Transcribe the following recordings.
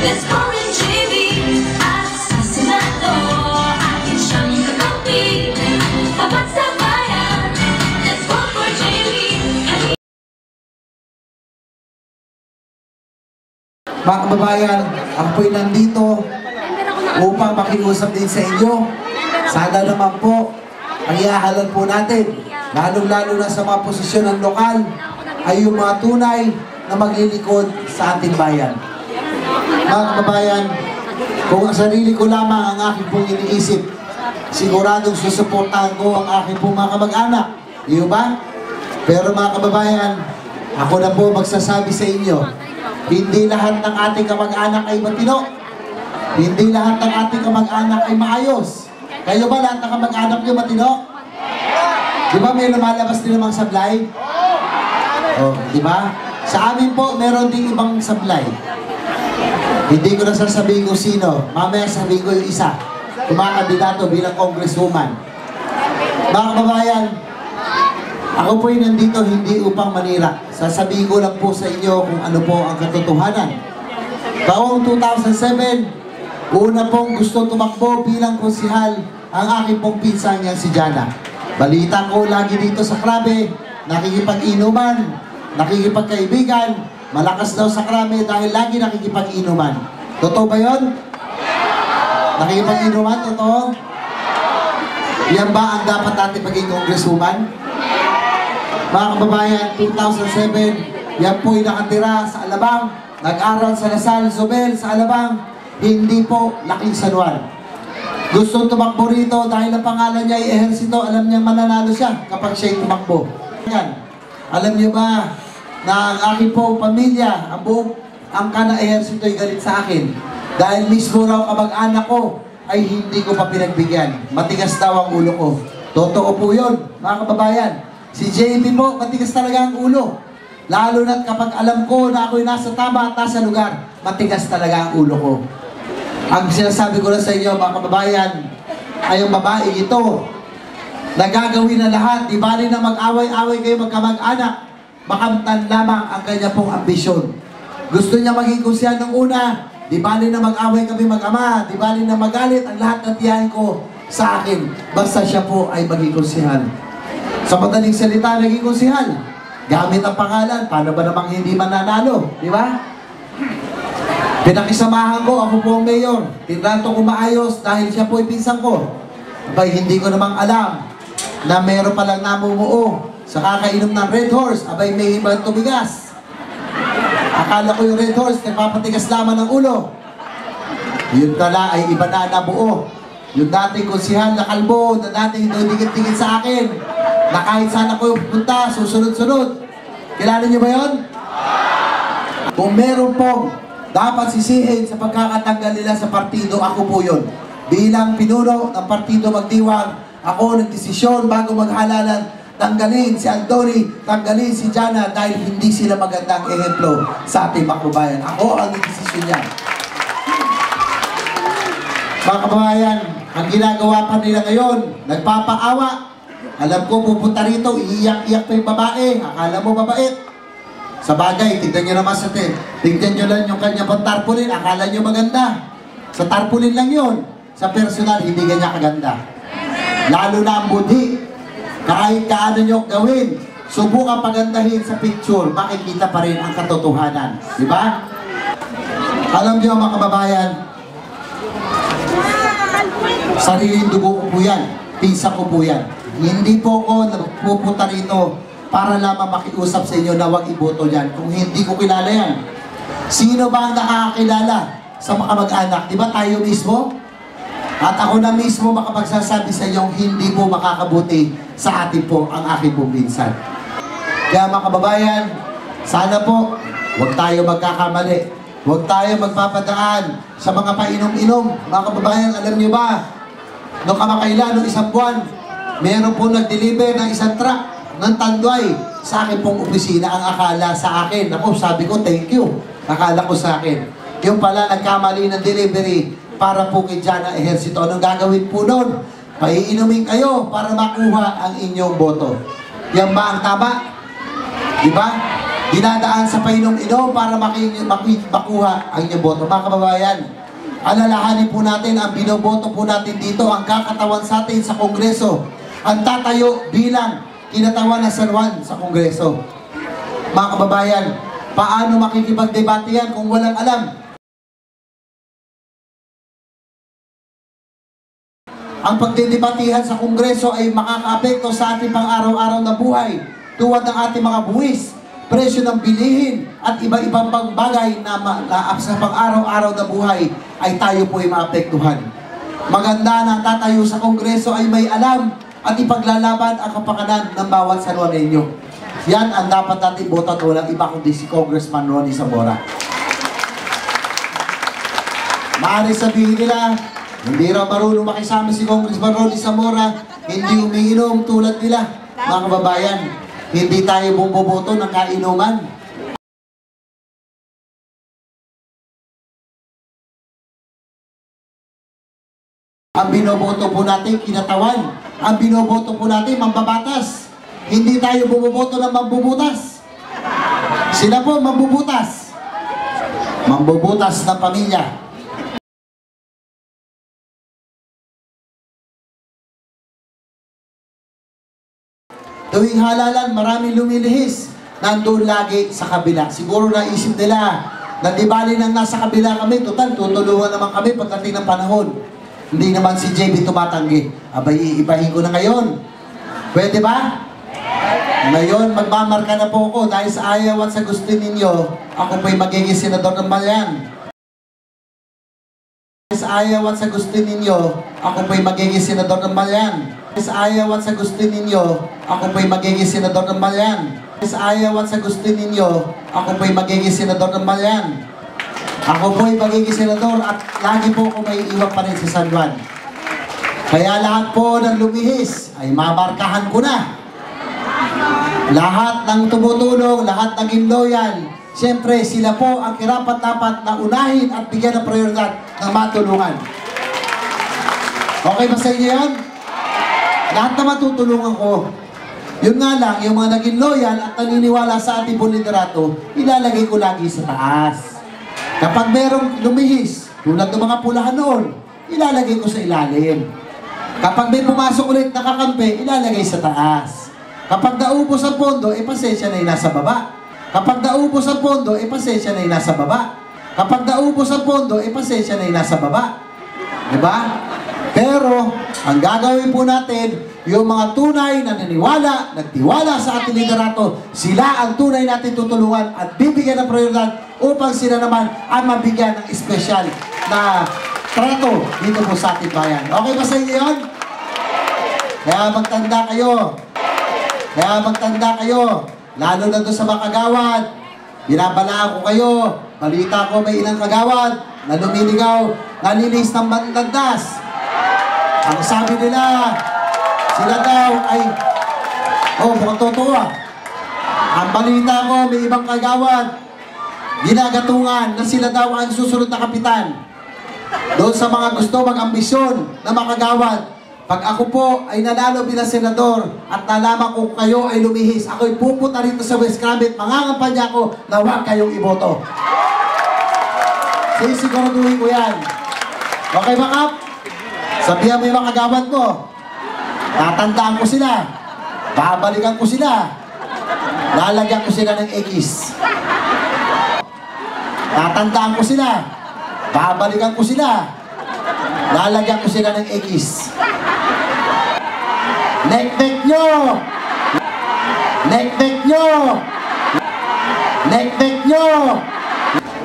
Best Foreign JV at sa Senado, akin siyang kakampi. Tapat sa bayan, let's vote for JV. Mga kababayan, ako po'y nandito upang makiusap din sa inyo. Sana naman po, ang iahalal po natin, lalong-lalo na sa mga posisyon ng lokal, ay yung mga tunay na maglilikod sa ating bayan. Mga kababayan, kung ang sarili ko lamang ang aking pong iniisip, siguradong susuportahan ko ang aking pong mga kamag-anak. Iyo ba? Pero mga kababayan, ako na po magsasabi sa inyo, hindi lahat ng ating kamag-anak ay matino. Hindi lahat ng ating kamag-anak ay maayos. Kayo ba lahat ng kamag-anak nyo matino? Di ba may lumalabas din namang sablay? Oh, di ba? Sa amin po, meron din ibang sablay. Hindi ko na sasabihin kung sino. Mamaya sabihin ko yung isa. Kumakandidato bilang congresswoman. Mga kababayan, ako po'y nandito hindi upang manira. Sasabihin ko lang po sa inyo kung ano po ang katotohanan. Taong 2007, una pong gusto tumakbo bilang konsihal ang aking pong pinsan niya si Jana. Balita ko lagi dito sa Krabe, nakikipag-inuman, nakikipagkaibigan, malakas daw sa Krabe dahil lagi nakikipag-inuman. Totoo ba yun? Nakikipag-inuman? Totoo? Yan ba ang dapat natin maging congresswoman? Mga kababayan, 2007, yan po'y nakatira sa Alabang, nag-aral sa Lasal, Zobel sa Alabang, hindi po laking San Juan. Gusto tumakbo rito dahil ang pangalan niya ay Ehersito, alam niya mananalo siya kapag siya'y tumakbo. Yan. Alam niyo ba na ang aking po pamilya, ang buong angka na Ehersito ay galit sa akin dahil mismo raw kamag-anak ko ay hindi ko pa pinagbigyan. Matigas daw ang ulo ko. Totoo po yun, mga kababayan. Si JB po, matigas talaga ang ulo. Lalo na't kapag alam ko na ako'y nasa tama at nasa lugar, matigas talaga ang ulo ko. Ang sinasabi ko na sa inyo, mga kababayan, ay yung babae ito, nagagawin na lahat, di bali na mag-away-away kayo magkamag-anak, makamtan lamang ang kanya pong ambisyon. Gusto niya maging konsihal ng una, di bali na mag-away kami mag-ama, di bali na magalit ang lahat ng tiyahin ko sa akin, basta siya po ay maging konsihal. Sa madaling salita, naging konsihal. Gamit ang pangalan, paano ba namang hindi mananalo? Di ba? Pinakisamahan ko, ako po ang mayor. Tinrato ko maayos dahil siya po ay pinsan ko. Abay, hindi ko namang alam na meron palang namumuo sa kakainom ng Red Horse. Abay, may ibang tumigas. Akala ko yung Red Horse, nagpapatigas lamang ng ulo. Yun pala ay iba na nabuo. Yung dating konsihal na kalbo, na dating dikit-dikit sa akin, na kahit saan ako pupunta, susunod-sunod. Kilala niyo ba yun? Kung meron pong dapat sisihin sa pagkakatanggal nila sa partido, ako po yun. Bilang pinuno ng partido Magdiwang, ako nagdesisyon bago maghalalan, tanggalin si Antony, tanggalin si Jana dahil hindi sila magandang ehemplo sa ating mga kababayan. Ako ang nagdesisyon niya. Mga kababayan, ang ginagawa pa nila ngayon, nagpapaawa. Alam ko, pupunta rito, iiyak-iyak pa yung babae. Akala mo mabait. Sa bagay, tignan nyo naman sa tignan nyo lang yung kanya pang tarpaulin. Akala nyo maganda. Sa tarpaulin lang yun. Sa personal, hindi ganyan kaganda. Lalo na ang budhi. Kahit kaano nyo gawin, subukan pagandahin sa picture, makikita pa rin ang katotohanan. Diba? Alam nyo mga kababayan, sariling dugo ko po yan. Pinsa ko po yan. Hindi po ako pupunta rito para lamang makiusap sa inyo na huwag iboto yan. Kung hindi ko kilala yan. Sino ba ang nakakakilala sa mga kamag-anak? Di ba tayo mismo? At ako na mismo makapagsasabi sa inyo hindi po makakabuti sa atin po ang aking pong pinsan. Kaya mga kababayan, sana po huwag tayo magkakamali. Huwag tayo magpapadaan sa mga painom-inom. Mga kababayan, alam niyo ba, noong kamakailan, noong isang buwan, meron po nag-deliver ng isang truck ng Tanduay sa akin pong opisina. Ang akala sa akin, ako sabi ko thank you, akala ko sa akin, yung pala nagkamali ng delivery para po kay Jana Ehersito. Anong gagawin po nun? Paiinumin kayo para makuha ang inyong boto. Yan ba ang tama? Diba? dinadaan sa painom-inom para makuha ang inyong boto. Mga kababayan, alalahanin po natin ang binoboto po natin dito, ang kakatawan sa atin sa Kongreso, ang tatayo bilang kinatawan ng San Juan sa Kongreso. Mga kababayan, paano makikipagdebate yan kung walang alam? Ang pagdedebatihan sa Kongreso ay makakaapekto sa ating pang-araw-araw na buhay, tuwad ng ating mga buwis, presyo ng bilihin, at iba-ibang pang bagay na sa pang-araw-araw na buhay ay tayo po ay maapektuhan. Maganda na tatayo sa Kongreso ay may alam at ipaglalaban ang kapakanan ng bawat San Juanenyo. Yan ang dapat natin botan, walang iba kundi si Congressman Ronnie Zamora. Maaari sabihin nila, hindi raw marunong makisama si Congressman Ronnie Zamora, hindi umiinom tulad nila. Mga kababayan, hindi tayo bumoboto ng kainuman. Ang binoboto po natin, kinatawan. Ang binoboto po natin, mambabatas. Hindi tayo bumoboto ng mambubutas. Sila po, mambubutas. Mambubutas ng pamilya. Tuwing halalan, maraming lumilihis. Nandun lagi sa kabila. Siguro naisip nila na di bali nang nasa kabila kami, total, tutulungan naman kami pagdating ng panahon. Hindi naman si JB tumatanggi. Abay, iibahin ko na ngayon. Pwede ba? Ngayon, magmamarka na po ako dahil sa ayaw at sa gusto ninyo, ako po'y magiging senador ng bayan. Sa ayaw at sa gusto ninyo, ako po'y magiging senador ng bayan. Sa ayaw at sa gusto ninyo, ako po'y magiging senador ng bayan. Sa ayaw at sa gusto ninyo, ako po'y magiging senador ng bayan. Ako po'y magiging senador at lagi po ako may iwan pa rin sa San Juan. Kaya lahat po ng lumihis ay mamarkahan ko na. Lahat ng tumutulong, lahat ng loyal, siyempre sila po ang kirapat-dapat na unahin at bigyan ng prioridad ng matulungan. Okay ba sa inyo yan? Lahat na matutulungan ko. Yun nga lang, yung mga naging loyal at naniniwala sa ating liderato, ilalagay ko lagi sa taas. Kapag merong lumihis, tulad ng mga pulahan noon, ilalagay ko sa ilalim. Kapag may pumasok ulit na kakampi, ilalagay sa taas. Kapag naubos ang pondo, pasensya na yung nasa baba. Kapag naubos ang pondo, pasensya na yung nasa baba. Kapag naubos ang pondo, pasensya na yung nasa baba. Diba? Pero, ang gagawin po natin, yung mga tunay na naniwala, nagtiwala sa ating liderato, sila ang tunay natin tutulungan at bibigyan ng prioridad upang sila naman ang mabigyan ng espesyal na trato dito po sa ating bayan. Okay ba sa inyo yun? Kaya magtanda kayo. Kaya magtanda kayo. Lalo na doon sa mga kagawad. Binabalaan ko kayo. Balita ko may ilang kagawad na lumiligaw, nalinis ng landas. Ang sabi nila, sila daw ay, mukhang totoo ah. Ang balita ko, may ibang kagawad, ginagatungan na sila daw ang susunod na kapitan. Doon sa mga gusto mag-ambisyon na makagawad, pag ako po ay nanalo bilang senador at nalaman ko kayo ay lumihis, ako'y pupunta rito sa West Cramet, mangangampanya ko na huwag kayong iboto. Sisiguraduhin ko yan. Okay ba, Kap? Sabihan mo yung mga kagawad mo. Tatandaan ko sila. Babalikan ko sila. Lalagyan ko sila ng X. Tatandaan ko sila. Babalikan ko sila. Lalagyan ko sila ng X. Nek-nek nyo! Nek-nek nyo! Nek-nek nyo!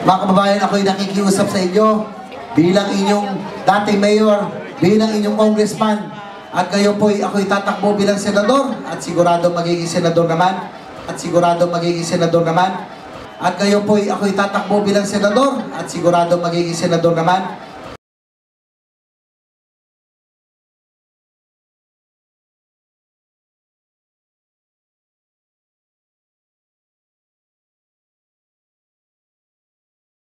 Mga kababayan, ako'y nakikiusap sa inyo bilang inyong dating mayor, bilang inyong congressman, at ngayon po ako'y tatakbo bilang senador at siguradong magiging senador naman at siguradong magiging senador naman at ngayon po ako'y tatakbo bilang senador at siguradong magiging senador naman